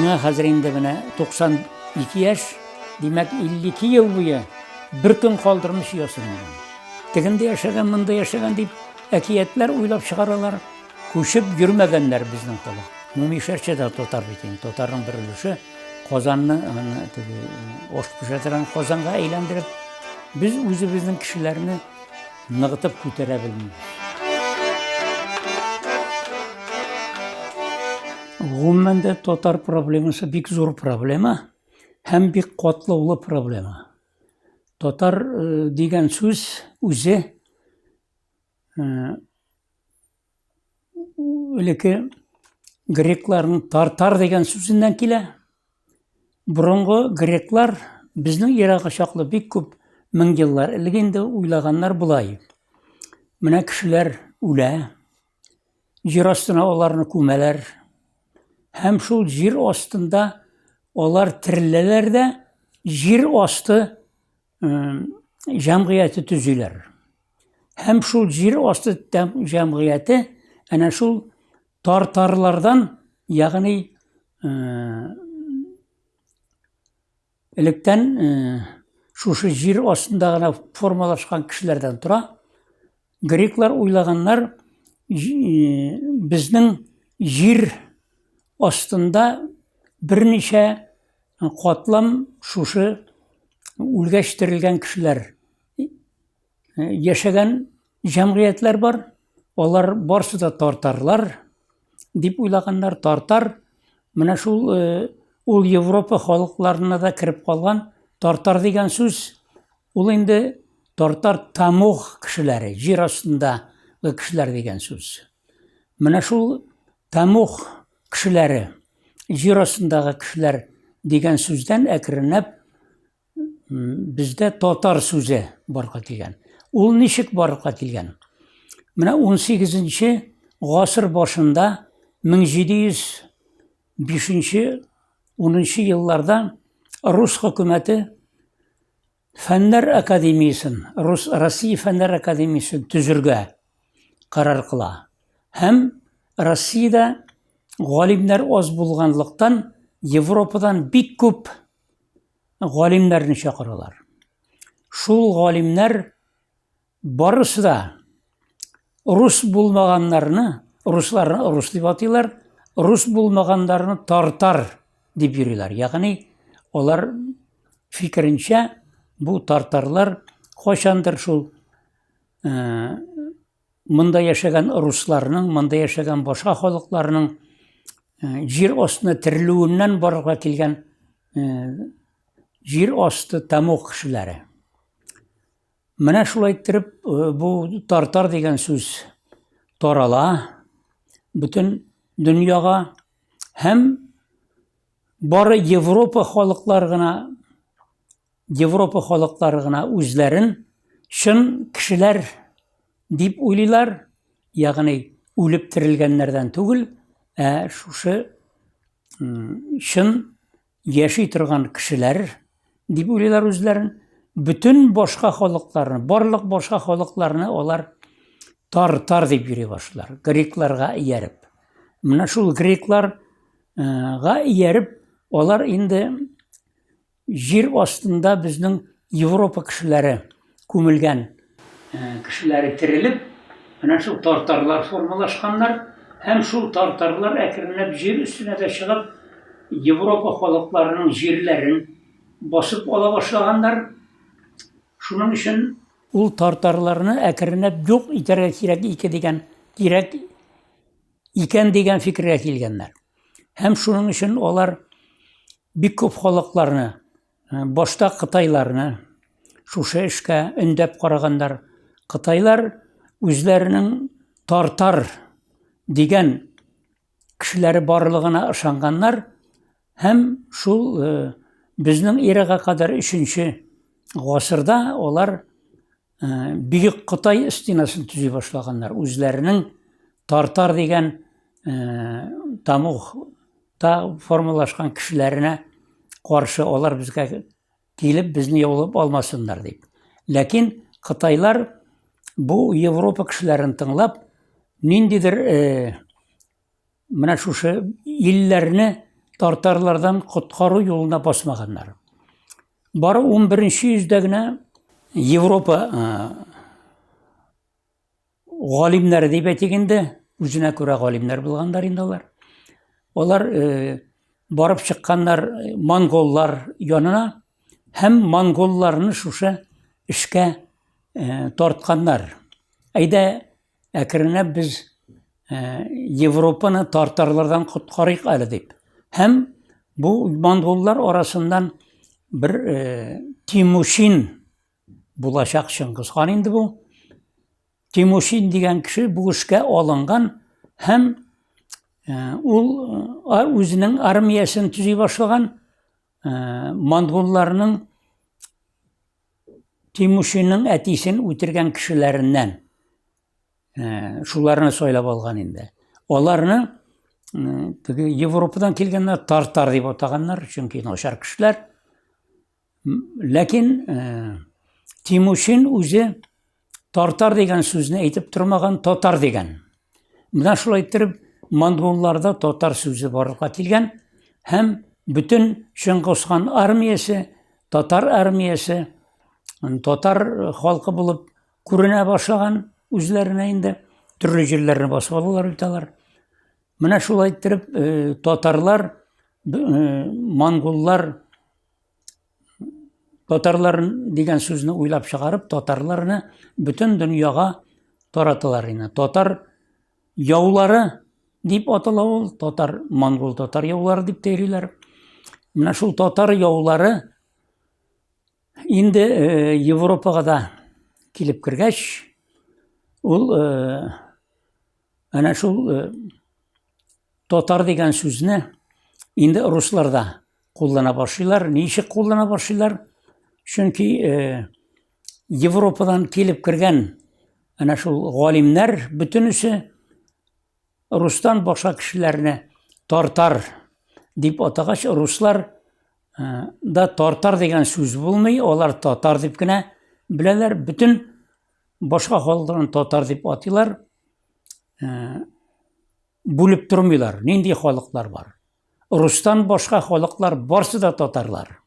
Миңа хәзер инде менә 92 яшь, димәк 52 ел буе бер көн калдырмыш ясыймын. Тегендә яшәгән, монда яшәгән дип әкиятләр уйлап чыгаралар. Күчеп йөрмәгәннәр безнең халык. Мумишәрчә дә татар бит инде. Татарның бер өлеше Казанны, аш пешерән Казанга әйләндереп, без үзебезнең кешеләрне ныгытып күтәрә белмибез. Гомумән дә татар проблемасы бик зур проблема һәм бик катлаулы проблема. Татар дигән сүз үзе элекке грекларның тартар дигән сүзеннән килә. Борынгы греклар безнең ерагы чаклы бик күп мең еллар элек инде уйлаганнар булай. Менә кешеләр үлә, җир астына аларны күмәләр. Һәм шул җир астында алар тереләләр дә җир асты җәмгыяте төзиләр. Һәм шул җир асты җәмгыяте әнә шул тартарлардан, ягъни электән шушы җир астында гына формалашкан кешеләрдән тора. Греклар уйлаганнар, безнең җир астында берничә катлам шушы үлгәч терелгән кешеләр яшәгән җәмгыятьләр бар. Алар барсы да тартарлар дип уйлаганнар. Тартар менә шул ул Европа халыкларына да кирип калган. Тартар дигән сүз ул инде тартар тамух кешеләре, җир астындагы кешеләр дигән сүз. Менә шул тамух кешеләре, җир астындагы кешеләр дигән сүздән әкренләп бездә татар сүзе барга килгән. Ул ничек барга килгән? Менә 18нче гасыр башында 1705-10нчы елларда рус хөкүмәте Фәннәр академиясын, Россия Фәннәр академиясын төзергә карар кыла. Һәм Россиядә галимнәр аз булганлыктан Европадан бик күп галимнәрне чакыралар. Шул галимнәр барысы да рус булмаганнарны, русларны рус дип атыйлар, рус булмаганнарны тартар дип йөриләр. Ягъни алар фикеренчә бу тартарлар кайчандыр шул монда яшәгән русларның, монда яшәгән башка халыкларның җир астына терелүеннән барга килгән җир асты тамух кешеләре. Менә шулай итеп бу тартар дигән сүз тарала бөтен дөньяга һәм бары Европа халыклары гына үзләрен чын кешеләр дип уйлыйлар, ягъни үлеп терелгәннәрдән түгел, шушы чын яши торган кешеләр дип уйлыйлар үзләрен. Bütün башка халыкларны, барлык башка халыкларны алар тартар дип йөри башлар, грекларга ияреп. Менә шул грекларга ияреп, алар инде җир астында безнең Европа кешеләре күмелгән кешеләре терелеп, менә шул тартарлар формалашканнар, һәм шул тартарлар әкренләп җир өстенә дә чыгып, Европа халыкларының җирләрен басып ала башлаганнар. Шуның өчен ул тартарларны әкренләп юк итәргә кирәк икән дигән фикергә килгәннәр. Һәм шуның өчен алар бик күп халыкларны, башта Кытайларны шушы эшкә өндәп караганнар. Кытайлар үзләренең тартар дигән кешеләре барлыгына ышанганнар һәм шул безнең эрага кадәр 3нче гасырда алар Бөек Кытай стенасын төзи башлаганнар. Үзләренең тартар дигән тамухта формалашкан кешеләренә каршы алар безгә килеп безне яулап алмасыннар дип. Ләкин Кытайлар бу Европа кешеләрен тыңлап, ниндидер менә шушы илләрне тартарлардан құтқару жолына басмағандар. Бары 11-ші жүзде генә Европа галимнәре дип әйтгәндә, үзенә күрә галимнәр булганнар инде алар. Алар барып чыкканнар монголлар янына, һәм монголларны шушы эшкә тартканнар. Әйдә, әкренләп біз Европаны тартарлардан құтқарыйк әле дип. Һәм бу монголлар арасыннан bir Тимушин булачак Чыңгыз хан инде бу. Тимушин дигән кеше бу эшкә алынган һәм ул үзенең армиясын төзи башлаган монголларның Тимушинның әтисен үтергән кешеләреннән шуларны сайлап алган инде. Аларны Европадан килгәннәр тартар дип атаганнар, чөнки начар кешеләр. Ләкин Тимушин үзе тартар дигән сүзне әйтеп тормаган, татар дигән. Менә шулай итеп монголларда татар сүзе барлыкка килгән һәм бүтән Чыңгыз хан армиясе, татар армиясе, татар халкы булып күренә башлаган үзләренә инде төрле җирләрне басып алалар бит алар. Менә шулай итеп татарлар, монголлар татарлар дигән сүзне уйлап чыгарып, татарларны бүтән дөньяга тараталар инде. Татар яулары дип атала ул, татар, монгол татар яулары дип тәйриләр. Менә шул татар яулары инде Европага да килеп кергәч, ул әнә шул татар дигән сүзне инде русларда куллана башлыйлар. Ничек куллана башлыйлар? Чөнки Европадан килеп кергән әнә шул галимнәр бүтенесе рустан башка кешеләрне тартар дип атагач, руслар да тартар дигән сүз булмый, алар татар дип кенә беләләр. Бүтән башка халыкларын татар дип атыйлар. Бүлеп тормыйлар, нинди халыклар бар. Рустан башка халыклар барсы да татарлар.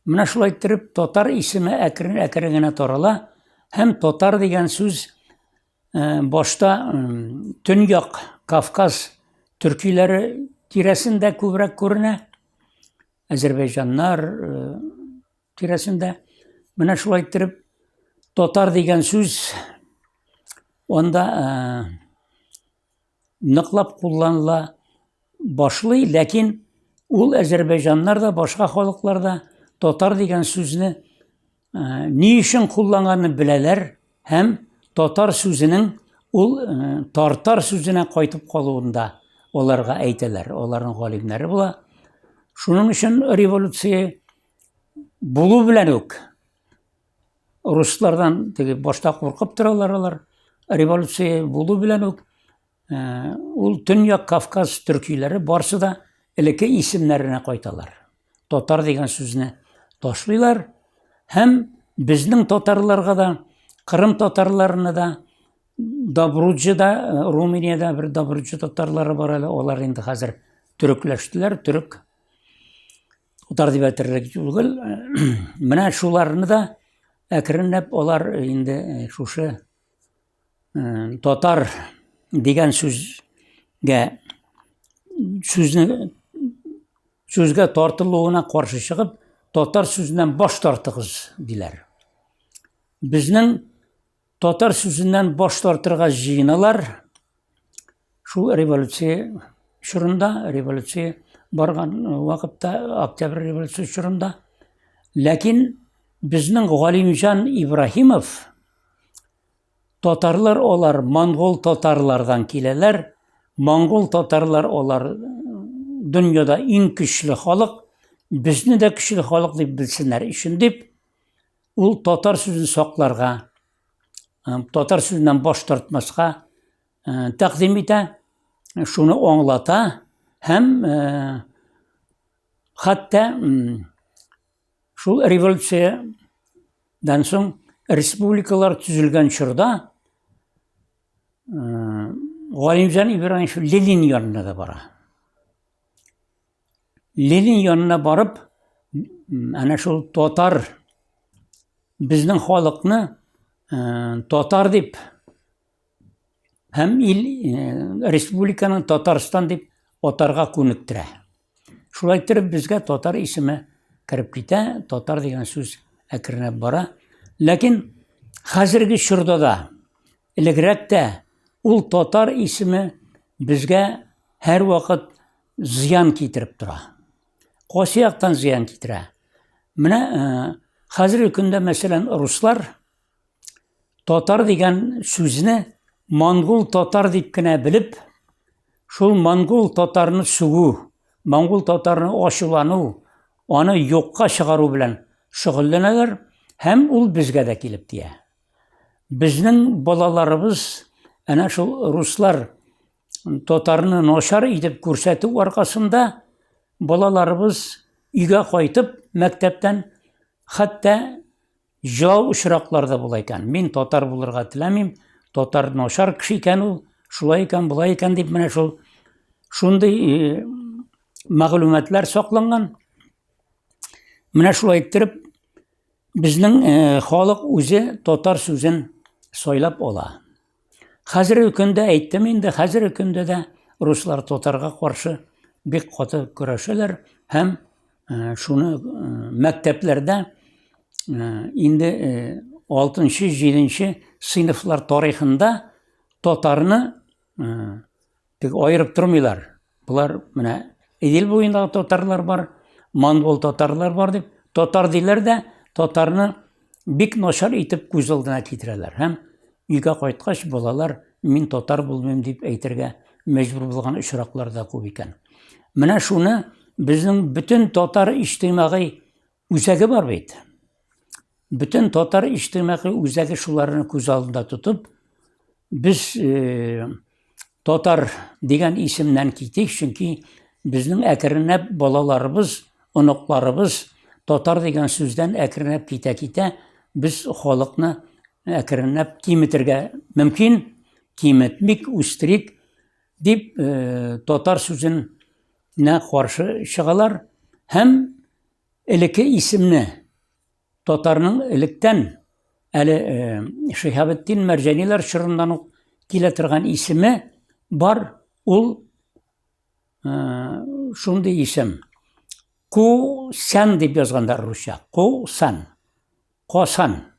Менә шулай итеп татар исеме әкрен генә тарала һәм татар дигән сүз башта Төньяк Кавказ төркиләре тирәсендә күбрәк күренә. Азәрбайҗаннар тирәсендә. Менә шулай итеп татар дигән сүз анда ныклап кулланыла башлый, ләкин ул Азәрбайҗаннар да, башка халыкларда татар дигән сүзне ни өчен кулланганны беләләр һәм татар сүзенең ул тартар сүзенә кайтып калуында аларга әйтәләр, аларның галимнәре була. Шуның өчен революция булу белән үк руслардан башта куркып торалар алар. Революция булу белән үк ул Төньяк Кавказ төркиләре барсы да элекке исемнәренә кайталар. Татар дигән сүзне ташлыйлар һәм безнең татарларга да, Кырым татарларына да, Добруджада, Румыниядә бер Добруджа татарлары бар әле, алар инде хәзер төрекләштеләр, төрек татар дип әйтерлек түгел. Менә шуларны да әкренләп алар инде шушы татар дигән сүзгә тартылуына каршы чыгып, татар сүзеннән баш тартыгыз диләр. Безнең татар сүзеннән баш тартырга җыеналар. Шул революция чорында, революция барган вакытта, Октябрь революция чорында. Ләкин безнең Галимҗан Ибраһимов татарлар алар монгол татарлардан киләләр. Монгол татарлар алар дөньяда иң көчле халык, безне дә көчле халык дип белсеннәр өчен дип, ул татар сүзен сакларга, татар сүзеннән баш тартмаска тәкъдим итә, шуны аңлата һәм хәтта шул революциядан соң республикалар төзелгән чорда Галимҗан Ибраһимов Ленин янына да бара. Ленин янына барып, ana шул татар, безнең халыкны татар дип, һәм республиканың Татарстан дип атарга күнектерә. Шулай итеп, безгә татар исеме кирип китә, татар дигән сүз әкренләп бара. Ләкин хәзерге чорда да, элегрәк тә ул татар исеме безгә һәр вакыт зыян китереп тора. Кайсы яктан зыян китерә? Менә хәзерге көндә, мәсәлән, руслар татар дигән сүзне монгол татар дип кенә белеп, шул монгол татарны сугу, монгол татарны ачулану, аны юкка чыгару белән шөгыльләнәләр, һәм ул безгә дә килеп тия. Безнең балаларыбыз әнә шул руслар татарны начар итеп күрсәтү аркасында балаларыбыз өйгә кайтып, мәктәптән хәтта җавап очракларда була икән. Мин татар булырга теләмим, татар начар кеше икән ул, шулай икән, булай икән дип, менә шундый мәгълүматлар сакланган. Менә шулай итеп, безнең халык үзе татар сүзен сайлап ала. Хәзерге көндә әйттем инде, хәзерге көндә дә руслар татарга каршы бик каты көрәшәләр, һәм шуны мәктәпләрдә инде 6-7 сыйныфлар тарихында татарны айырып тормыйлар. Булар менә Идел буендагы татарлар бар, монгол татарлар бар дип, татар диләр дә татарны бик начар итеп күз алдына китерәләр. Һәм өйгә кайткач балалар мин татар булмыйм дип әйтергә мәҗбүр булган очраклар да күп икән. Менә шуны безнең бөтен татар иҗтимагый үзәге бар бит. Бөтен татар иҗтимагый үзәге шуларны күз алдында тотып, без татар дигән исемнән китик, чөнки безнең әкренләп балаларыбыз, оныкларыбыз татар дигән сүздән әкренләп китә-китә, без халыкны әкренләп киметергә мөмкин, киметмик, үстерик дип татар сүзенә каршы чыгалар, һәм элекке исемне татарның электән әле Шиһабетдин Мәрҗәниләр чорыннан ук килә торган исеме бар, ул шундый исем. Ку-сан дип язгандар русча. Ку-сан. Касан.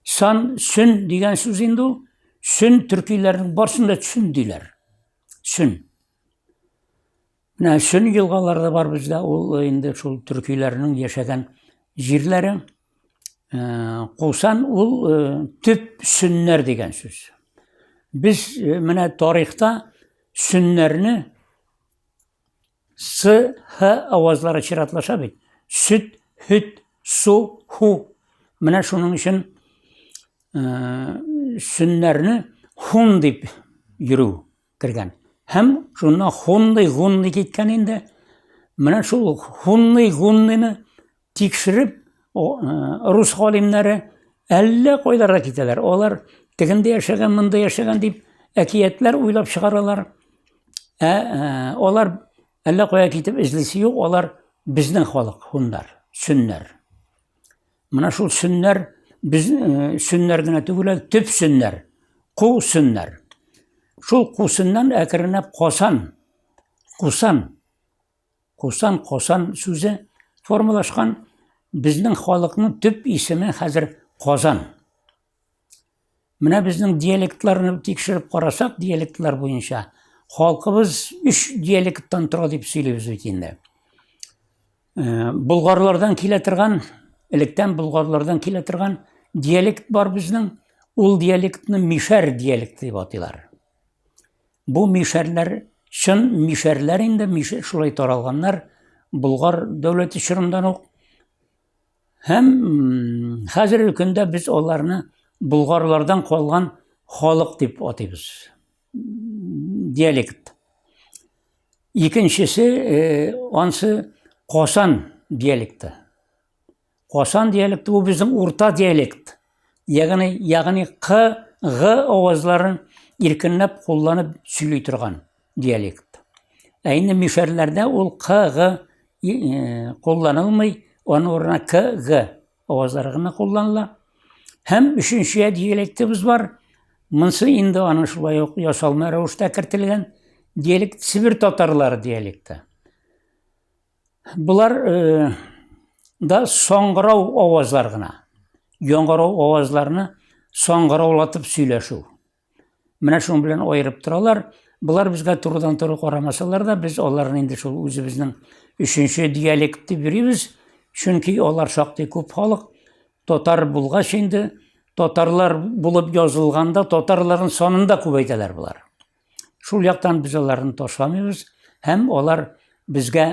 Сан, сүн дигән сүз инде ул. Сүн төркиләрнең барсында сүн диләр. Сүн. Менә сүн елгалары бар бездә, ул инде шул төркиләрнең яшәгән җирләре. Кусан ул төп сүннәр дигән сүз. Без менә тарихта сүннәрне С, Х авазлары чиратлаша бит. Süt, hüt, su, hu. Менә шуның өчен сүннәрне хун дип йөрү кергән. Һәм шуннан хунный киткән инде. Менә шул хунныйны тикшереп, рус галимнәре әллә кайларга китәләр. Алар тегендә яшәгән, монда яшәгән дип әкиятләр уйлап чыгаралар. Алар әллә кая китеп эзлисе юк, алар безнең халык, хуннар, сүннәр. Менә шул сүннәр, без сүннәр генә түгел, төп сүннәр, ку сүннәр. Шул кусыннан әкренләп Касан сүзе формалашкан. Безнең халыкның төп исеме хәзер Казан. Менә безнең диалектларны тикшереп карасак, диалектлар буенча халкыбыз 3 диалекттан тора дип сөйлибез бит инде. Болгарлардан килә торган, электән болгарлардан килә торган диалект бар безнең. Ул диалектны мишәр диалекты дип атыйлар. Бу мишәрләр, чын мишәрләр инде, шулай таралганнар Болгар дәүләте чорыннан ук. Һәм хәзерге көндә без аларны болгарлардан калган халык дип атыйбыз. Диалект. Икенчесе, ансы Касан диалекты. Касан диалекты бу безнең урта диалект. Ягъни К, Г авазларын иркенләп кулланып сөйли торган диалект. Инде мишәрләрдә ул К, Г қолданылмай, оның орнына К, Г аваздары ғана қолданыла. Һәм үшінші диалектіміз бар. Мұнысы енді аның шулай ук ясалма рәвештә кертелгән диалект Сибир татарлары диалекты. Бұлар да соңғырау авазлар ғына. Яңғырау авазларны соңғыраулатып сөйләшү. Менә шуның белән айырып торалар. Бұлар безгә турыдан-туры карамасалар да, біз аларны инде шул үзебезнең үшенче диалектты бирибез. Чөнки алар шактый күп халык. Татар булгач инде, татарлар булып язылганда, татарларның санында күбәйтәләр булар. Шул яктан без аларны ташламыйбыз, һәм алар безгә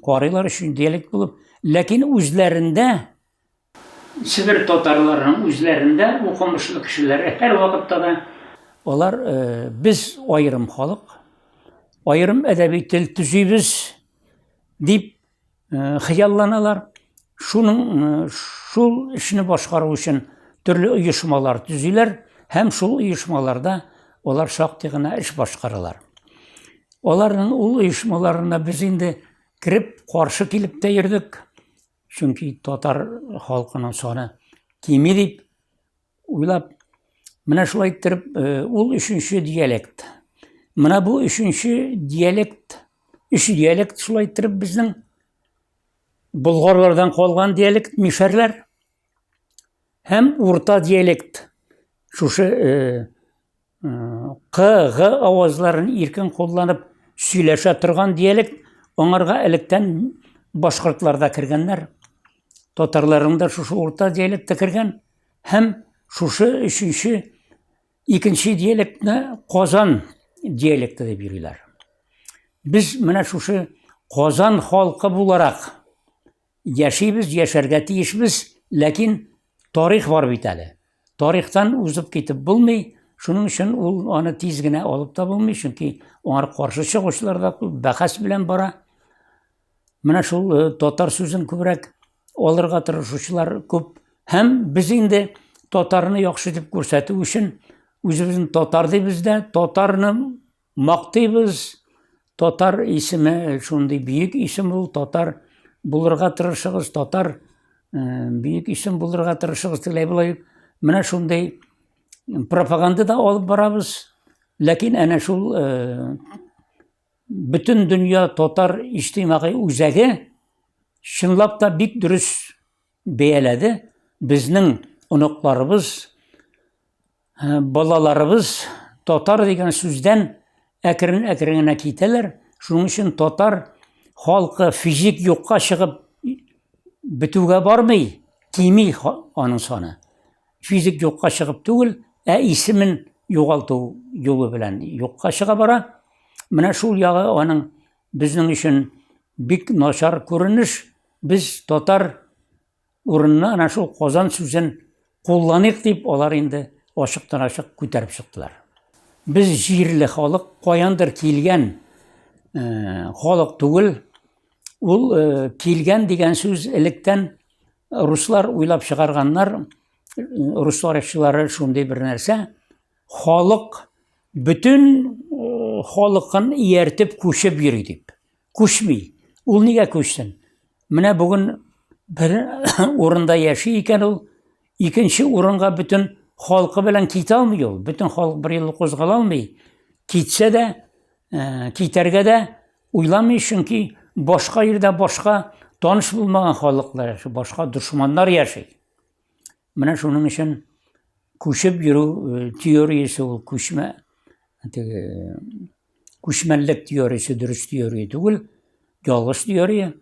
карыйлар өчен диалект булып, ләкин үзләрендә Сибир татарларының үзләрендә укымышлы кешеләр һәр вакытта да алар без айрым халык, айрым әдәби тел төзибез дип хыялланалар. Шул эшне башкару өчен төрле оешмалар төзиләр, һәм шул оешмаларда алар шактый гына эш башкаралар. Аларның ул оешмаларына без инде кирип, каршы килеп тә йөрдек. Чөнки татар халкының саны кими дип уйлап, менә шулай итеп, ул үшенче диалект. Менә бу үшенче диалект, үч диалект шулай итеп безнең болгарлардан калган диалект мишәрләр һәм урта диалект. Шушы К, Г авазларын иркен кулланып сөйләшә торган диалект, аңарга электән башкортларда кергәннәр. Татарларында шушы урта диалектта кергән, һәм шушы үшенче икенче диалектны Казан диалекты дип йөриләр. Без менә шушы Казан халкы буларак яшибез, яшәргә тиешбез, ләкин тарих бар бит әле. Тарихтан узып китеп булмый, шуның өчен ул аны тиз генә алып та булмый, чөнки аңар каршы чыгышлар да бәхәс белән бара. Менә шул татар сүзен күбрәк алырга тырышучылар күп, һәм без инде татарны яхшы дип күрсәтү өчен үзебезне татар дибез дә, татарны мактыйбыз. Татар исеме шундый бийек исем ул, татар булырга тырышыгыз, татар бийек исем булырга тырышыгыз диләй булай. Менә шундый пропаганда да алып барабыз. Ләкин әнә шул бөтен дөнья татар иҗтимагый үзәге чынлап та бик дөрес бәяләде. Безнең оныкларыбыз, балаларыбыз татар дигән сүздән әкрен-әкрен китәләр. Шуның өчен татар халкы физик юкка чыгып бетүгә бармый, кими аның саны. Физик юкка чыгып түгел, исемен югалту юлы белән юкка чыга бара. Менә шул ягы аның безнең өчен бик начар күренеш. Без татар урынына ана шул Казан сүзен кулланыйк дип, алар инде ачыктан-ачык күтәреп чыктылар. Без җирле халык, каяндыр килгән халык түгел. Ул килгән дигән сүз электән руслар уйлап чыгарганнар. Рус тарихчылары шундый бер нәрсә. Халык бөтен халыкны ияртеп күчеп йөри дип. Күчми. Ул нигә күчсен? Менә бүген бер урында яши икән ул, икенче урынга бөтен халкы белән китә алмый ул. Бөтен халык бер елны кузгала алмый. Китсә дә, китәргә дә уйламый, чөнки башка ердә башка таныш булмаган халыклар яши, башка душманнар яши. Менә шуның өчен күчеп йөрү теориясе ул күчмәнлек теориясе дөрес теория түгел, ялгыш теория.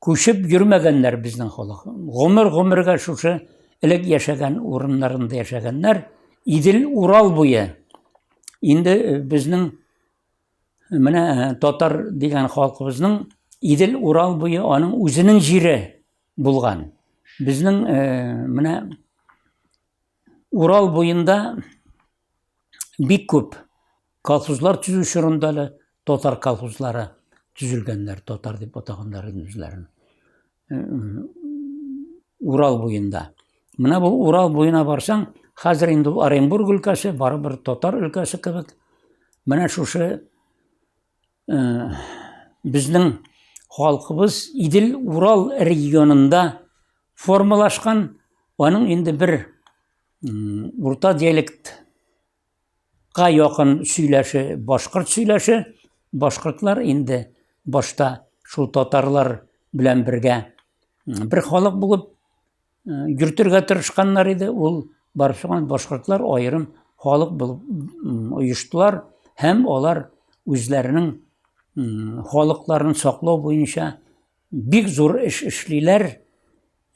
Күчеп йөрмәгәннәр безнең халык. Гомергә шушы элек яшәгән урыннарында яшәгәннәр. Идел, Урал буе. Инде безнең менә татар дигән халкыбызның Идел, Урал буе аның үзенең җире булган. Безнең менә Урал буенда бик күп колхозлар төзү чорында татар колхозлары төзелгәннәр, татар дип атаганнар үзләрен. Урал буенда. Менә бу Урал буена барсаң, хәзер инде Оренбург өлкәсе, барыбер татар өлкәсе кебек. Менә шушы безнең халқыбыз Идил Урал регионында формалашқан, оның енді бір урта диалектқа якын сөйләше, башкорт сөйләше. Башкортлар енді башта шул татарлар белән бергә бір халық булып йөртергә тырышканнар иде. Ул барышкан башкортлар аерым халық булып оештылар һәм алар үзләренең халыкларын саклау буенча бик зур эш эшлиләр.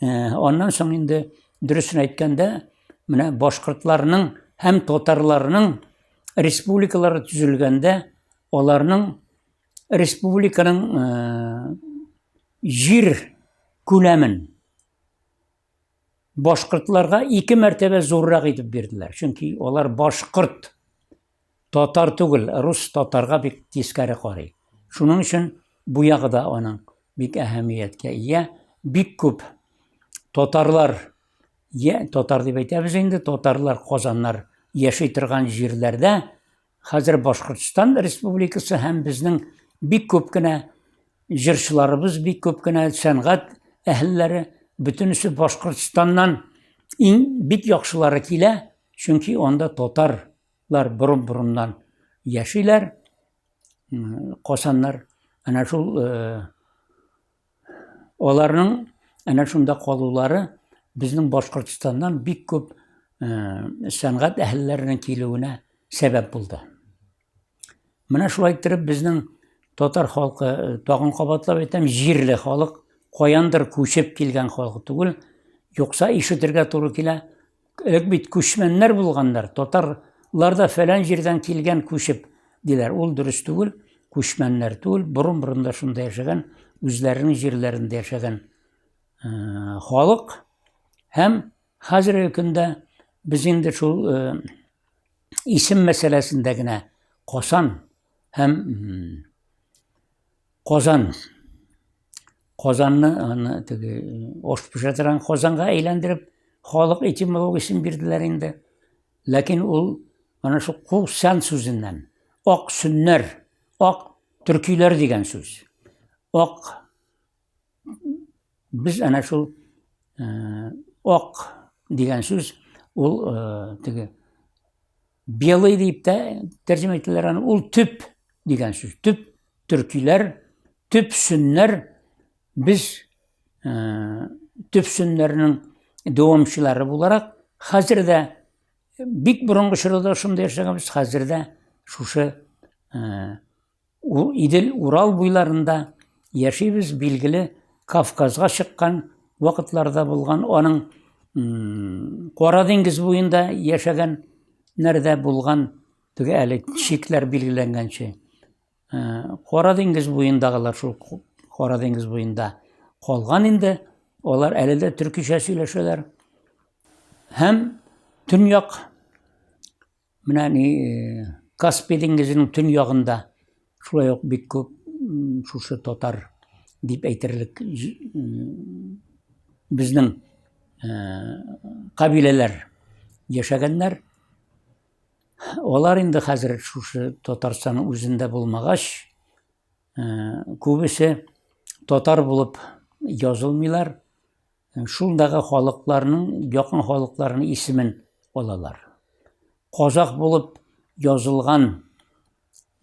Аннан соң инде дөресен әйткәндә, менә башкортларның һәм татарларның республикалары төзелгәндә, аларның республиканың җир күләмен башкортларга 2 мәртәбә зуррак итеп бирделәр. Чөнки алар башкорт, татар түгел, рус татарга бик тискәре карый. Шуның өчен бу ягы да аның бик әһәмияткә ия. Бик күп татарлар, татар дип әйтәбез инде, татарлар, казаннар яши торган җирләрдә хәзер Башкортстан республикасы һәм безнең бик күп кенә җырчыларыбыз, бик күп кенә сәнгать әһелләре, бөтенесе Башкортстаннан бик яхшылары килә. Чөнки анда татарлар борын-борыннан яшиләр. Казаннар әнә шул аларның әнә шунда калулары безнең Башкортстаннан бик күп сәнгать әһелләренең килүенә сәбәп булды. Менә шулай итеп безнең татар халкы, тагын кабатлап әйтәм, җирле халык, каяндыр күчеп килгән халык түгел. Юкса ишетергә туры килә. Элек бит күчмәннәр булганнар. Татарлар да фәлән җирдән килгән күчеп диләр. Ул дөрес түгел. Күчмәннәр түгел. Борын-борында шунда яшәгән, үзләренең җирләрендә яшәгән халык. Һәм хәзерге көндә без инде шул исем мәсьәләсендә генә Казан һәм Казанны теге аш пешә торган Казанга әйләндереп халык этимологиясын бирделәр инде. Ләкин ул ана шул кулсан сүзеннән ак сүннәр, ак төркиләр дигән сүз. Ак без ана шул ак дигән сүз ул теге белый дип тә тәрҗемә ителәр аны. Ул төп дигән сүз. Төп төркиләр, төп сүннәр. Biz төп сүннәрнең дәвамчылары буларак хәзердә бик борынгы чорда шунда яшәгәнбез. Хәзердә шушы Идел Урал буйларында яшибез. Билгеле Кавказга чыккан вакытларда булган, аның Кара диңгез буенда яшәгән нәрдә булган теге әле чикләр билгеләнгәнчә. Кара диңгез буендагылар шул Кара диңгез буенда калган инде. Алар әле дә төркичә сөйләшәләр. Һәм төньяк, менә Каспий диңгезенең төньягында шулай ук бик күп шушы татар дип әйтерлек безнең кабиләләр яшәгәннәр. Алар инде хәзер шушы Татарстанның үзендә булмагач, күбесе татар булып язылмыйлар. Шундагы халыкларның, якын халыкларның исемен алалар. Казак булып язылган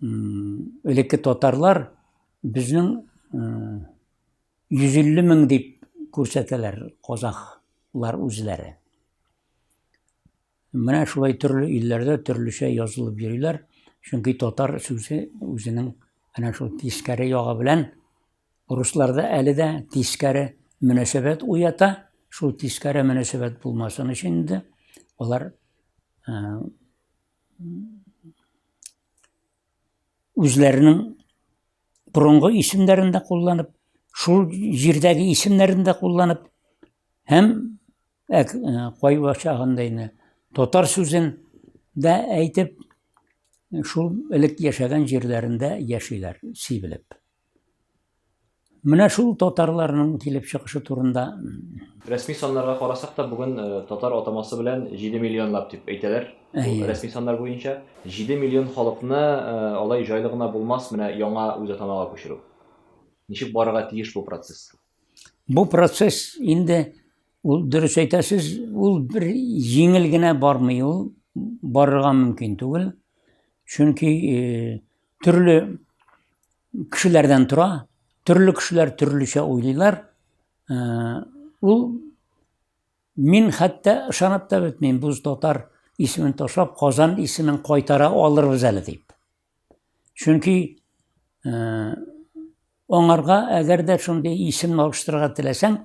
элекке татарлар безнең 150 мең дип күрсәтәләр казаклар үзләре. Менә шулай төрле илләрдә төрлечә язылып йөриләр. Чөнки татар сүзе үзенең әнә шул тискәре ягы белән русларда әле дә тискәре мөнәсәбәт уята. Шул тискәре мөнәсәбәт булмасын өчен инде алар үзләренең борынгы исемнәрен дә кулланып, шул җирдәге исемнәрен дә кулланып, һәм кайбер чагында инде татар сүзен дә әйтеп, шул элек яшәгән җирләрендә яшиләр сибелеп. Менә шул татарларның килеп чыгышы турында Рәсми саннарга карасак та бүген татар атамасы белән 7 миллионлап дип әйтәләр. Рәсми саннар буенча 7 миллион халыкны алай җайлы гына булмас менә яңа үз атамага күчерү. Ничек барырга тиеш бу процесс? Бу процесс инде ул дөрес әйтәсез, ул бер җиңел генә бармый, ул барырга мөмкин түгел. Чөнки төрле кешеләрдән тора, төрле кешеләр төрлечә уйлыйлар. Ул мин хәтта ышанып та бетмим, бу татар исемен ташлап Казан исемен кайтара алырбыз әле дип. Чөнки аңарга әгәр дә шундый исем алыштырырга теләсәң,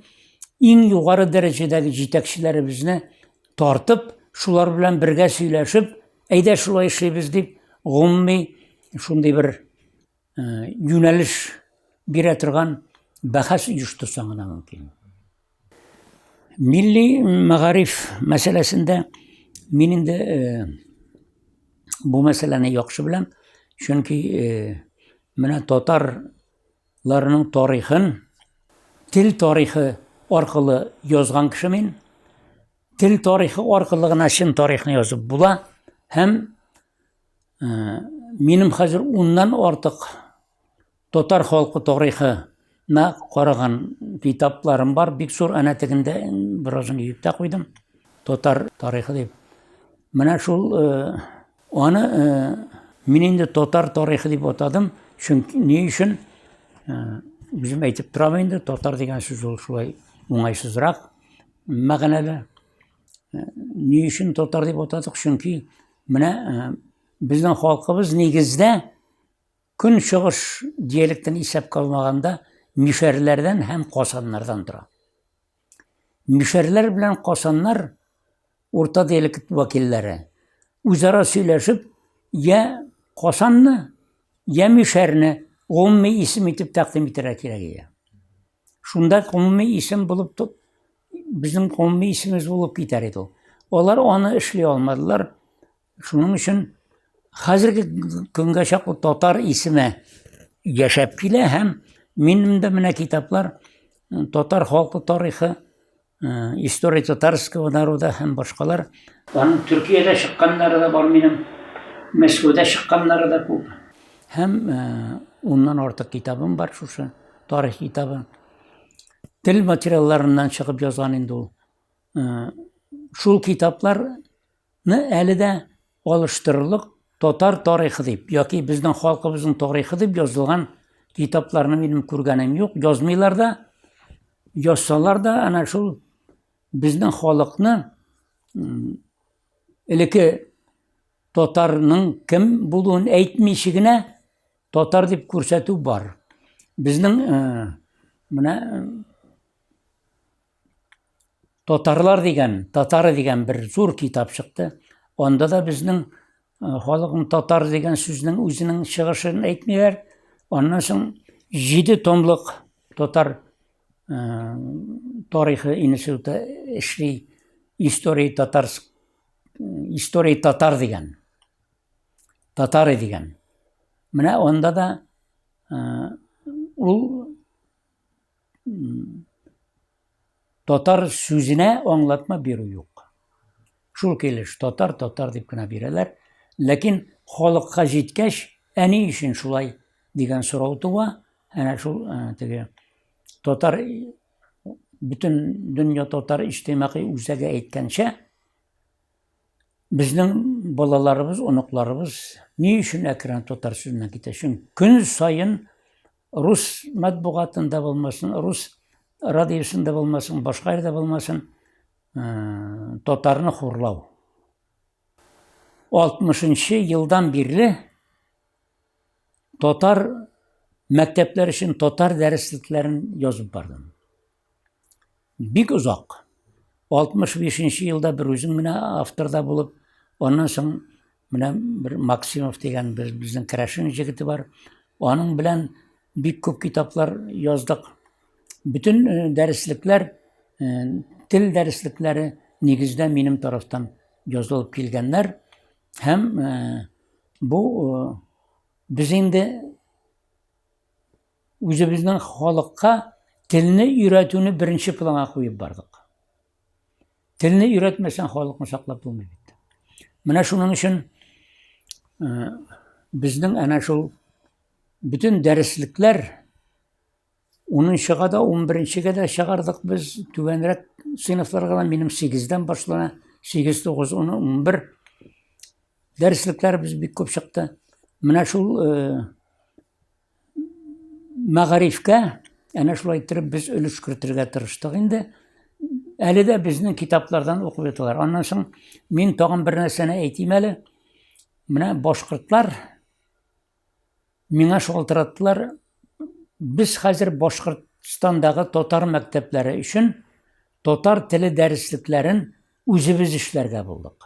иң югары дәрәҗәдәге җитәкчеләребезне тартып, шулар белән бергә сөйләшеп, әйдә шулай эшлибез дип, гомуми шундый бер юнәлеш бирә торган бәхәс оештырсаң гына мөмкин. Милли мәгариф мәсьәләсендә мин инде бу мәсьәләне яхшы беләм, чөнки менә татарларның тарихын тел тарихы аркылы язган кеше мин. Тел тарихы аркылы гына чын тарихны язып була һәм минем хәзер 10ннан артык татар халкы тарихына караган китапларым бар. Бик зур әнә тегендә беразын йөеп тә куйдым. Татар тарихы дип. Менә шул аны мин инде татар тарихы дип атадым. Чөнки ни өчен үзем әйтеп торам инде, татар дигән сүз ул шулай уңайсызрак мәгънәле. Ни өчен татар дип атадык? Чөнки менә безнең халкыбыз нигездә көнчыгыш диалектын исәпкә алмаганда мишәрләрдән һәм касаннардан тора. Мишәрләр белән касаннар урта диалект вәкилләре үзара сөйләшеп, я касанны, я мишәрне гомуми исем итеп тәкъдим итәргә кирәк. Шунда гомуми исем булып, безнең гомуми исемебез булып китәр иде ул. Алар аны эшли алмадылар. Шуның өчен хәзерге көнгәчә татар исеме яшәп килә һәм минем дә менә китаплар татар халкы тарихы, история татарского народа һәм башкалар. Аның Төркиядә чыкканнары да бар минем, Мәскәүдә чыкканнары да күп. Һәм 10ннан артык китабым бар шушы тарих китабы. Тел материалларыннан чыгып язган инде ул. Шул китапларны әле дә алыштырырлык татар тарихы дип, яки безнең халкыбызның тарихы дип язылган китапларны минем күргәнем юк. Язмыйлар да, язсалар да, ана шул безнең халыкны элеке татарның кем булуын әйтмичә генә татар дип күрсәтү бар. Безнең менә татарлар дигән, татары дигән бер зур китап чыкты. Анда да безнең халыкның татар дигән сүзнең үзенең чыгышын әйтмиләр. Аннан соң 7 томлык татар тарихы институты эшли, история татар дигән. Татары дигән. Менә анда да ул татар сүзенә аңлатма бирү юк. Шул килеш татар дип кенә бирәләр. Ләкин халыкка җиткәч, әни өчен шулай дигән сорау туа. Әнә шул теге татар, бүтән дөнья татар иҗтимагый үзәге әйткәнчә, безнең балаларыбыз, оныкларыбыз ни өчен әкрен татар сүзенә китә? Чөнки көн сайын рус матбугатында булмасын, рус радиосында булмасын, башка ердә булмасын, татарны хурлау. 60-нчы елдан бирле татар мәктәпләр өчен татар дәреслекләрен язып бардым. Бик узак. 65-нчы елда бер үзем менә авторда булып, аннан соң менә бер Максимов дигән безнең Крашин җегете бар. Аның белән бик күп китаплар яздык. Bütün дәреслекләр, тел дәреслекләре нигездә минем тарафтан язылып килгәннәр. Һәм бу без инде үзебезнең халыкка телне өйрәтүне беренче планга куеп бардык. Телне өйрәтмәсәң халыкны саклап булмый бит. Менә шуның өчен безнең әнә шул bütün дәреслекләр 10-га да, 11-гә дә чыгардык без, түбәнрәк сыйныфларга да минем 8-дән башлана, 8, 9, 10, 11 дәреслекләребез бик күп чыкты. Менә шул мәгарифкә, әнә шулай итеп без өлеш кертергә тырыштык инде. Әле дә безнең китаплардан укып яталар. Аннан соң мин тагын бер нәрсәне әйтим әле. Менә башкортлар миңа шалтыраттылар. Biz хәзер Башкортстандагы татар мәктәпләре өчен татар теле дәреслекләрен үзебез эшләргә булдык.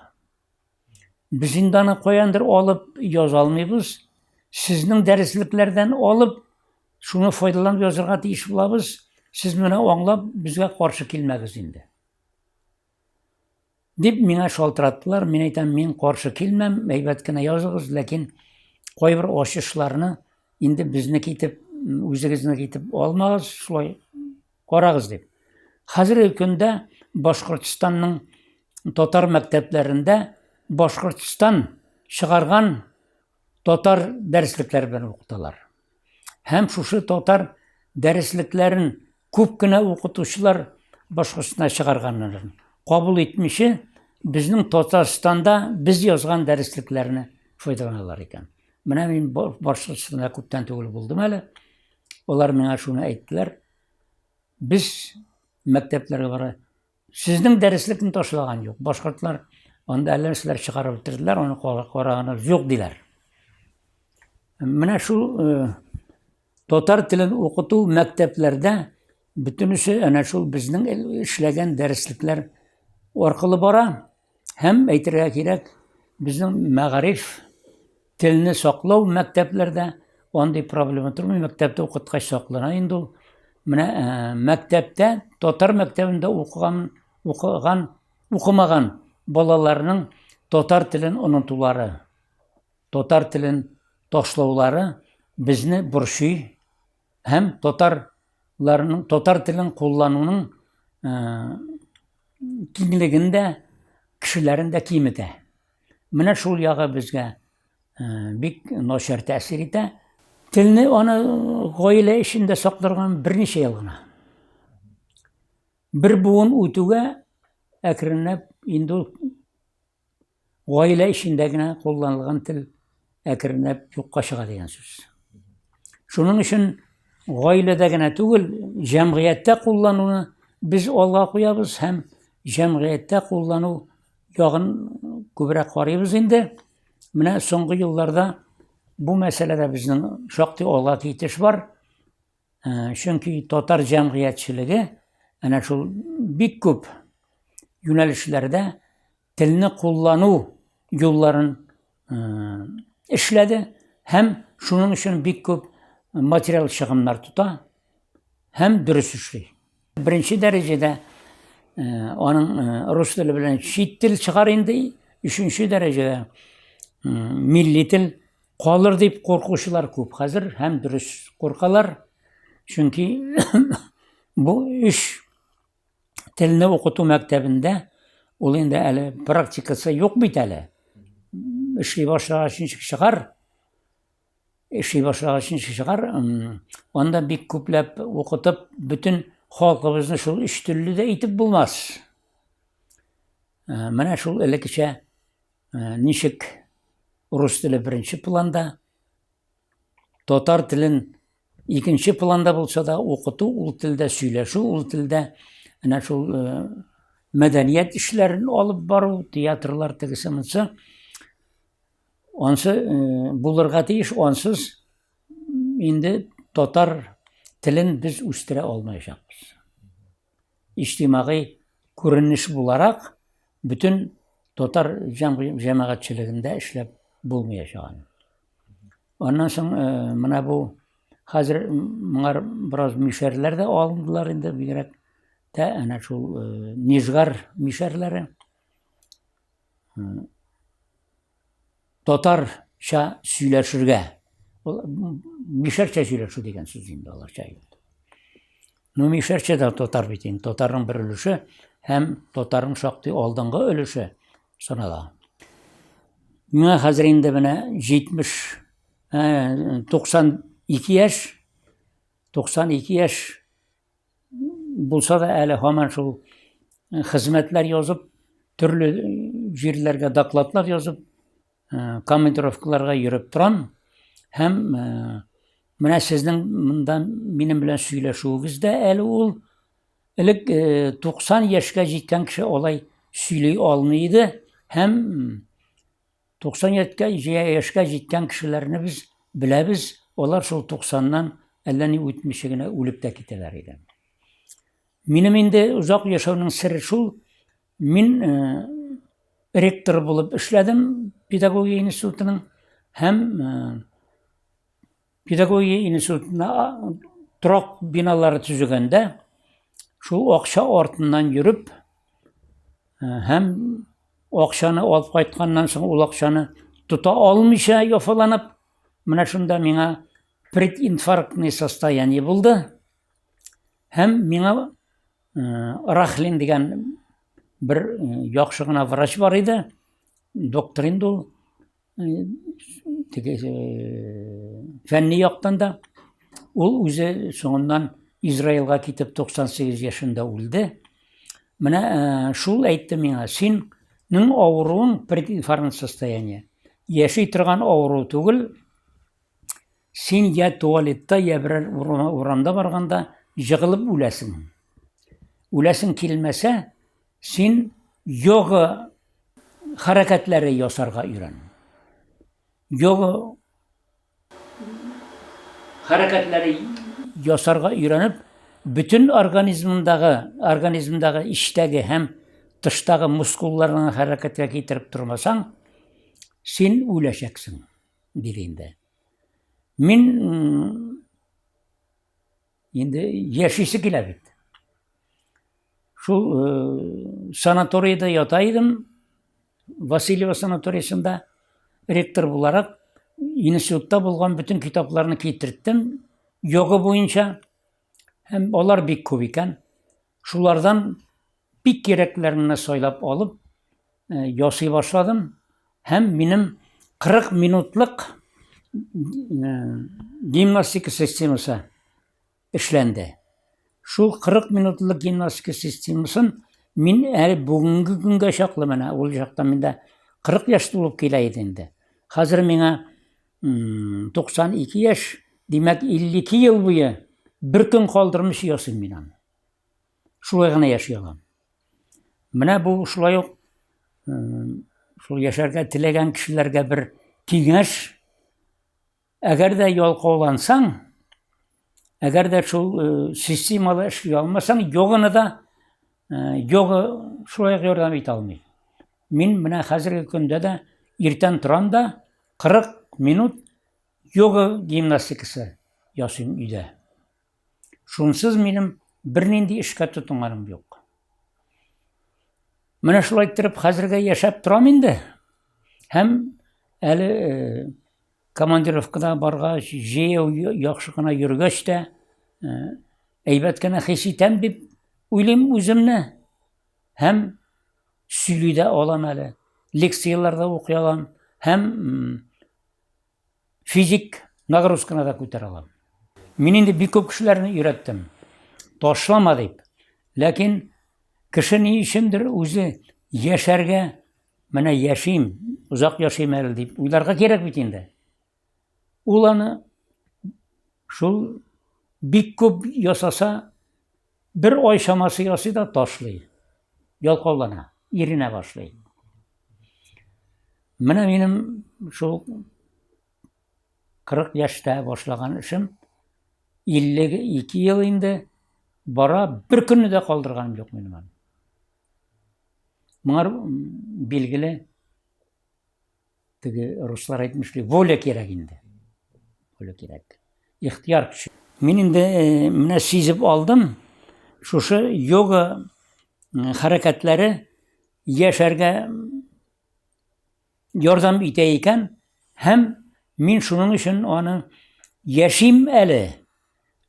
Без инде аны каяндыр алып яза алмыйбыз. Сезнең дәреслекләрдән алып, шуны файдаланып язарга тиеш булабыз. Siz менә аңлап, безгә каршы килмәгез инде. Дип миңа шалтыраттылар. Мин әйтәм, мин каршы килмәм, әйбәт кенә языгыз, ләкин кайбер ачышларны инде безнеке итеп, үзегезнеке итеп алмагыз, шулай карагыз дип. Хәзерге көндә Башкортстанның татар мәктәпләрендә Башкортстан чыгарган татар дәреслекләре белән укыталар. Һәм шушы татар дәреслекләрен күп кенә укытучылар Башкортстанда чыгарганнар. Кабул итмичә, безнең Татарстанда без язган дәреслекләрне файдаланалар икән. Менә мин Башкортстанда күптән түгел булдым әле. Олар миңа шуны әйттеләр. Без мәктәпләргә бара. Сезнең дәреслекне ташлаган юк. Башкортлар анда әллә нәрсәләр чыгарып бетерделәр, аны караганнар юк диләр. Менә шул татар телен укыту мәктәпләрдә бөтенесе әнә шул безнең эшләгән дәреслекләр аркылы бара. Һәм әйтергә кирәк, безнең мәгариф телне саклау мәктәпләрдә андый проблема тормый. Мәктәптә укыткач саклана инде ул. Менә мәктәптә, татар мәктәбендә укымаган балаларның татар телен онытулары, татар телен ташлаулары безне борчый. Һәм татар телен куллануның киңлегендә кешеләрен дә киметә. Менә шул ягы безгә бик начар тәэсир итә. Телне аны гаилә эчендә сакларган берничә ел гына. Бер буын үтүгә әкренләп инде ул гаилә эчендә генә кулланылган тел әкренләп юкка чыга дигән сүз. Шуның өчен гаиләдә генә түгел, җәмгыятьтә куллануны без алга куябыз һәм җәмгыятьтә куллану ягын күбрәк карыйбыз инде. Менә соңгы елларда бу мәсьәләдә безнең шактый алга китеш бар. Чөнки татар җәмгыятьчелеге әнә шул бик күп юнәлешләрдә телне куллану юлларын эшләде һәм шуның өчен бик күп материал чыгымнар тота һәм дөрес эшли. Беренче дәрәҗәдә аның рус теле белән чит тел чыгар инде. Өченче дәрәҗәдә милли тел калыр дип куркучылар күп хәзер һәм дөрес куркалар. Чөнки бу эш телне укыту мәктәбендә ул инде әле практикасы юк бит әле. Эшли башлаган чыгар. Анда бик күпләп укытып, бүтән халкыбызны шул өч телле дә итеп булмас. Менә шул элеккечә ничек рус теле беренче планда, татар телен икенче планда булса да укыту, ул телдә сөйләшү, ул телдә әнә шул мәдәният эшләрен алып бару, театрлар тегесемсе, ансы булырга тиеш, ансыз инде татар телен без үстерә алмаячакбыз. Иҗтимагый күренеш буларак бүтән татар җәмәгатьчелегендә эшләп булмаячагын. Аннан соң менә бу хәзер моңар бераз мишәрләр дә алындылар инде бигрәк тә әнә шул Нижгар мишәрләре. Татарча сөйләшергә. Мишәрчә сөйләшү дигән сүз инде аларча. Мишәрчә дә татар бит инде. Татарның бер өлеше һәм татарның шактый алдынгы өлеше санала. Миңа хәзер инде менә 92 яшь. 92 yaş bulsa da әле һаман шул хезмәтләр язып, төрле җирләргә докладлар язып, командировкаларга йөреп торам. Һәм менә сезнең монда минем белән сөйләшүегездә әле ул элек 90 яшькә җиткән кеше алай сөйли алмый иде. Һәм 90 яшькә җиткән кешеләрне без беләбез, алар шул 90-нан әллә ни үтмичә генә үлеп тә китәләр иде. Минем инде узак яшәүнең сере шул, мин ректор булып эшләдем педагогия институтының, һәм педагогия институтына торак биналары төзегәндә, шул акча артыннан йөреп, һәм акчаны алып кайтканнан соң ул акчаны тота алмыйча яфаланып, менә шунда миңа прединфарктный состояние булды. Һәм миңа Рахлин дигән бер яхшы гына врач бар иде, доктор инде ул, фәнни яктан да. Ул үзе соңыннан Израилга китеп 98 яшында үлде. Менә шул әйтте миңа, синең авыруың прединфарктный состояние. Яши торган авыру түгел, син я туалетта, я бер урамда барганда җыгылып үләсең. Үләсең килмәсә, син йога хәрәкәтләре ясарга өйрән. Йога хәрәкәтләре ясарга өйрәнеп, bütün организмдагы иштәге һәм тыштагы мускулларны хәрәкәткә китереп тормасаң, син үләчәксең, диде инде. Мин инде яшисе килә бит. Шул санаторийда ята идем, Васильева санаториясында ректор буларак, институтта булган bütün китапларны китерттем, йога буенча, һәм алар бик күп икән. Шулардан бик кирәкләрне сайлап алып, ясый башладым, һәм минем 40 минутлык гимнастика системасы эшләнде. Шул 40 минутлык гимнастика системасын мин әле бүгенге көнгә чаклы, менә ул чакта миндә 40 яшь тулып килә иде инде. Хәзер миңа 92 яшь, димәк 52 ел буе бер көн калдырмыш ясыйм мин аны. Шулай гына яши алам. Менә бу шулай ук шул яшәргә теләгән кешеләргә бер киңәш: әгәр дә ялкаулансаң, әгәр дә шул системалы эшли алмасаң, йоганы да йога шулай ярдәм итә алмый. Мин менә хәзерге көндә дә иртән торам да 40 минут йога гимнастикасы ясыйм өйдә. Шунсыз минем бернинди эшкә тотынганым юк. Менә шулай итеп хәзергә яшәп торам инде. Һәм әле командировкада баргач, җәяү яхшы гына йөргәч тә, әйбәт кенә хис итәм дип уйлыйм үземне. Һәм сөйли дә алам әле, лекцияларда укый алам, һәм физик нагрузканы да күтәрә алам. Мин инде бик күп кешеләрне өйрәттем, ташлама дип. Ләкин кеше ни өчендер үзе яшәргә, менә яшим, узак яшим әле дип уйларга кирәк бит инде. Ул аны шул бик күп ясаса, бер ай чамасы ясый да ташлый. Ялкаулана, иренә башлый. Менә минем шул 40 яшьтә башлаган эшем 52 ел инде бара, бер көнне дә калдырганым юк минем аны. Моңар билгеле, теге руслар әйтмешли, воля кирәк инде. Воля кирәк. Ихтияр көче. Мин инде менә сизеп алдым, шушы йога хәрәкәтләре яшәргә ярдәм итә икән, һәм мин шуның өчен аны яшим әле,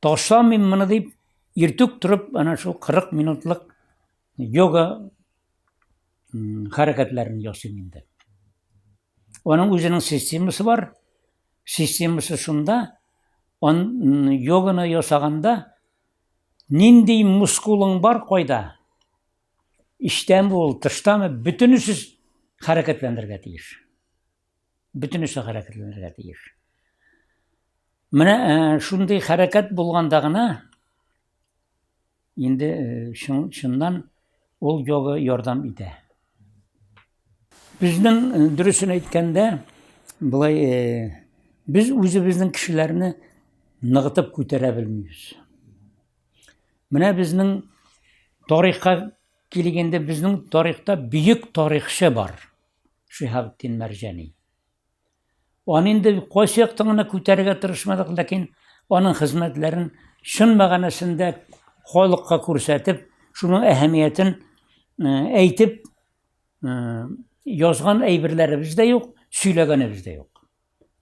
ташламыйм моны дип, иртүк торып, ана шул 40 минутлык йога хәрәкәтләрен ясыйм инде. Аның үзенең системасы бар. Системасы шунда, Йоганы ясаганда нинди мускулың бар койда, иштәме ул, тыштамы, бүтүнүсүз харакетлендирге тиеш. Бүтүнүсү харакетлендирге тиеш. Менә шундый харакет булганда гына инде шуннан ул йога ярдәм итә. Безнең дөресен әйткәндә, булай biz үзебезнең кешеләрне ныгытып күтәрә белмибез. Менә безнең тарихка килгәндә, безнең тарихта бөек тарихчы бар, Шиһабетдин Мәрҗани. Аны инде кайсы яктан гына күтәрергә тырышмадык, ләкин аның хезмәтләрен чын мәгънәсендә халыкка күрсәтеп, шуның әһәмиятен әйтеп, язган әйберләребез дә юк, сөйләгәнебез дә юк.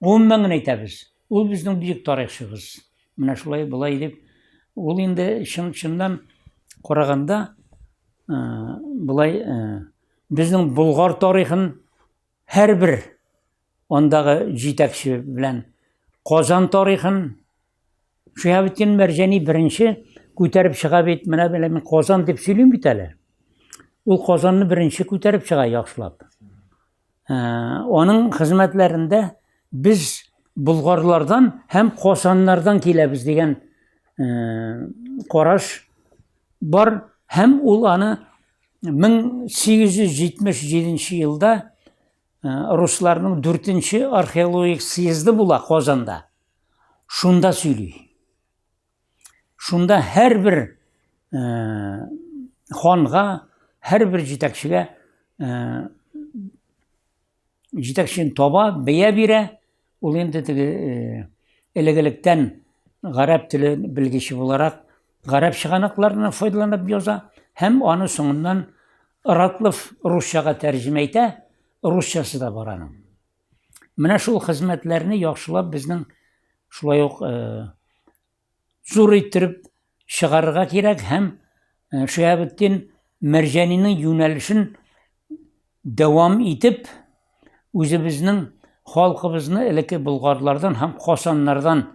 Гомумән генә әйтәбез. Ул безнең бөек тарихчыбыз. Менә шулай булай дип, ул инде чыннан караганда, булай безнең Болгар тарихын һәрбер андагы җитәкче белән, Казан тарихын Шиһабетдин Мәрҗани беренче күтәреп чыга бит. Менә мин Казан дип сөйлим бит әле. Ул Казанны беренче күтәреп чыга яхшылап. Аның хезмәтләрендә biz Болгарлардан һәм Казаннардан киләбез дигән караш бар, һәм ул аны 1877 елда русларның 4-нче археологик съезды була Казанда. Шунда сөйли. Шунда һәрбер ханга, һәрбер җитәкчегә җитәкчен таба, бәя бирә. Ул инде элегелектән гарәп теле белгече буларак гарәп чыганакларына файдаланып яза, һәм аны соңыннан Ратлов русчага тәрҗемә итә, русчасы да бар аның. Менә шул хезмәтләрне яхшылап безнең шулай ук зур иттереп чыгарырга кирәк, һәм Шиһабетдин Мәрҗаниның юнәлешен дәвам итеп, үзебезнең халкыбызны элекке болгарлардан һәм Казаннардан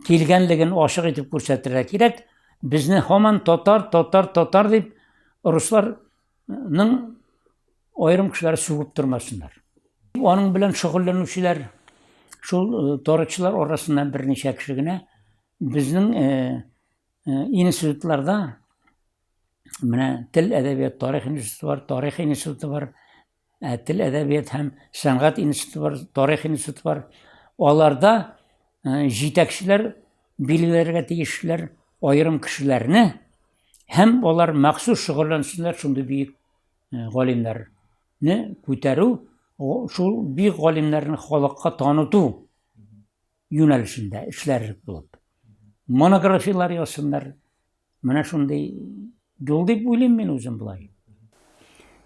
килгәнлеген ачык итеп күрсәтергә кирәк. Безне һаман татар дип русларның айрым кешеләре сүгеп тормасыннар. Аның белән шөгыльләнүчеләр, шул тарихчылар арасыннан берничә кеше генә безнең институтларда, менә Тел, әдәбият, тарих институты бар, тарих институты бар, Тел, әдәбият һәм сәнгать институты бар, тарих институты бар. Аларда җитәкчеләр билгеләргә тиешләр айрым кешеләрне, һәм алар махсус шөгыльләнсеннәр шундый бөек галимнәрне күтәрү, шул бөек галимнәрне халыкка таныту юнәлешендә эшләр булып. Монографиялар язсыннар. Менә шундый юл дип уйлыйм мин үзем булай.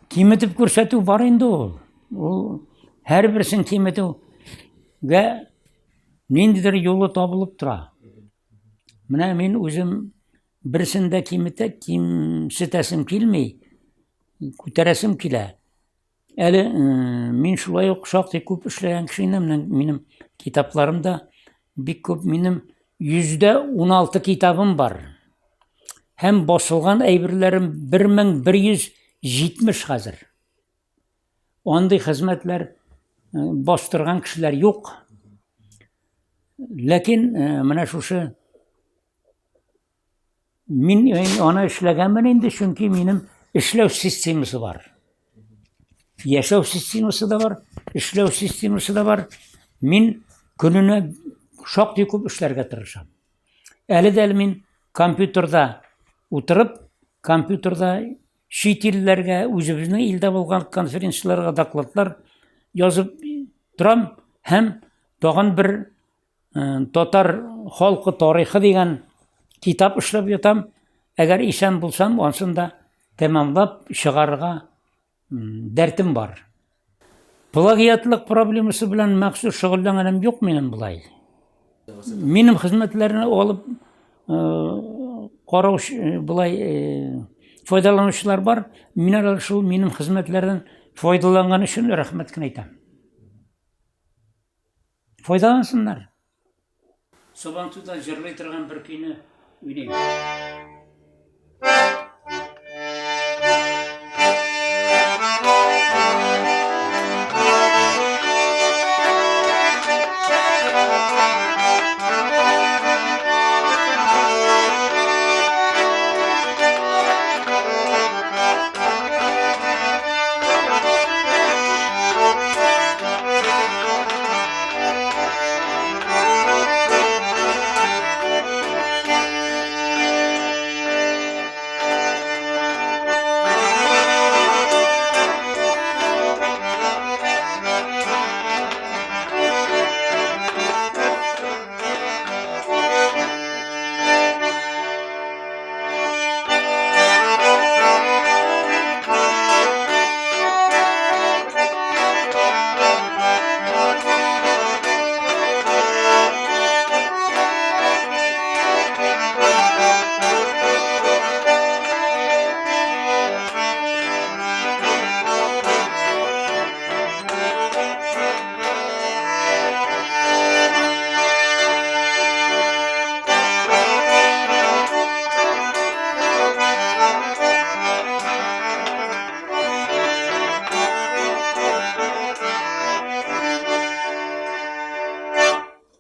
Киметеп күрсәтү бар инде ул. Ул һәрберсен киметүгә ниндидер юлы табылып тора. Менә мин үзем берсендә кимсетәсем килми, күтәрәсем килә. Әле мин шулай ук шактый күп эшләгән кеше инем. Минем китапларымда бик күп, минем 116 китабым бар. Һәм басылган әйберләрем 1170 хәзер. Андый хезмәтләр бастырган кешеләр юк. Ләкин менә шушы мин аны эшләгәнмен инде, чөнки минем эшләү системасы бар. Яшәү системасы да бар, эшләү системасы да бар. Мин көненә шактый күп эшләргә тырышам. Әле дә мин компьютерда утырып, компьютерда чит илләргә, үзебезнең илдә булган конференцияларга докладлар язып торам, һәм тагын бер татар халкы тарихы дигән китап эшләп ятам. Әгәр исән булсам, ансын да тәмамлап чыгарырга дәртем бар. Плагиатлык проблемасы белән махсус шөгыльләнгәнем юк минем булай. Минем хезмәтләрне алып карауч булай файдаланучылар бар. Мин шул минем хезмәтләрдән файдаланган өчен рәхмәт кенә әйтәм. Файдалансыннар. Сабантуйда җырлый торган бер көйне уйныйм.